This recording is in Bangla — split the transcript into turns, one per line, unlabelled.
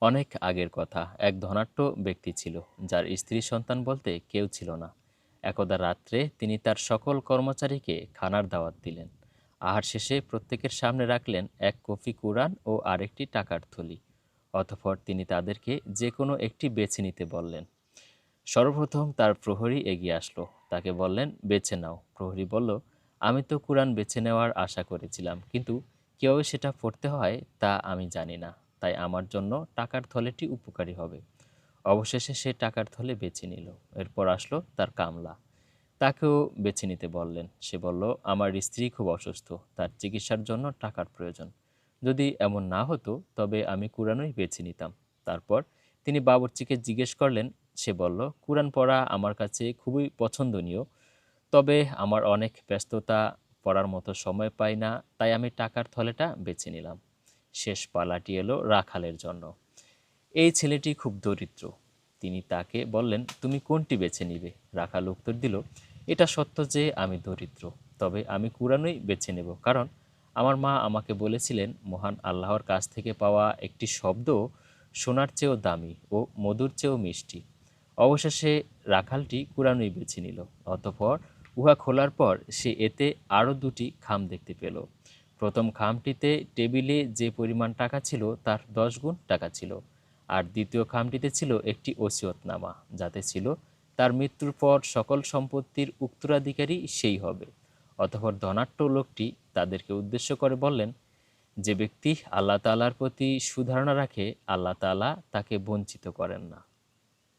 অনেক আগের কথা, এক ধনাঢ্য ব্যক্তি ছিল, যার স্ত্রী সন্তান বলতে কেউ ছিল না। একদা রাত্রে তিনি তার সকল কর্মচারীকে খানার দাওয়াত দিলেন। আহার শেষে প্রত্যেকের সামনে রাখলেন এক কফি কুরআন ও আরেকটি টাকার থলি। অতঃপর তিনি তাদেরকে যে কোনো একটি বেছে নিতে বললেন। সর্বপ্রথম তার প্রহরী এগিয়ে আসলো, তাকে বললেন, বেছে নাও। প্রহরী বলল, আমি তো কুরআন বেছে নেওয়ার আশা করেছিলাম, কিন্তু কীভাবে সেটা পড়তে হয় তা আমি জানি না, তাই আমার জন্য টাকার থলেটি উপকারী হবে। অবশেষে সে টাকার থলে বেছে নিল। এরপর আসলো তার কামলা, তাকেও বেছে নিতে বললেন। সে বলল, আমার স্ত্রী খুব অসুস্থ, তার চিকিৎসার জন্য টাকার প্রয়োজন। যদি এমন না হতো তবে আমি কুরআনই বেছে নিতাম। তারপর তিনি বাবুর্চিকে জিজ্ঞেস করলেন। সে বলল, কুরআন পড়া আমার কাছে খুবই পছন্দনীয়, তবে আমার অনেক ব্যস্ততা, পড়ার মতো সময় পাই না, তাই আমি টাকার থলেটা বেছে নিলাম। শেষ পালাটি এলো রাখালের জন্য। এই ছেলেটি খুব দরিদ্র। তিনি তাকে বললেন, তুমি কোনটি বেছে নিবে? রাখাল উত্তর দিল, এটা সত্য যে আমি দরিদ্র, তবে আমি কুরআনই বেছে নেব, কারণ আমার মা আমাকে বলেছিলেন মহান আল্লাহর কাছ থেকে পাওয়া একটি শব্দ সোনার চেয়েও দামি ও মধুর চেয়েও মিষ্টি। অবশেষে রাখালটি কুরআনই বেছে নিল। অতঃপর উহা খোলার পর সে এতে আরও দুটি খাম দেখতে পেল। প্রথম খামটিতে টেবিলে যে পরিমাণ টাকা ছিল তার 10 গুণ টাকা ছিল, আর দ্বিতীয় খামটিতে ছিল একটি ওসিয়তনামা, যাতে ছিল তার মৃত্যুর পর সকল সম্পত্তির উত্তরাধিকারী সেই হবে। অতঃপর ধনাঢ্য লোকটি তাদেরকে উদ্দেশ্য করে বললেন, যে ব্যক্তি আল্লাহ তাআলার প্রতি সুধারণা রাখে, আল্লাহ তাআলা তাকে বঞ্চিত করেন না।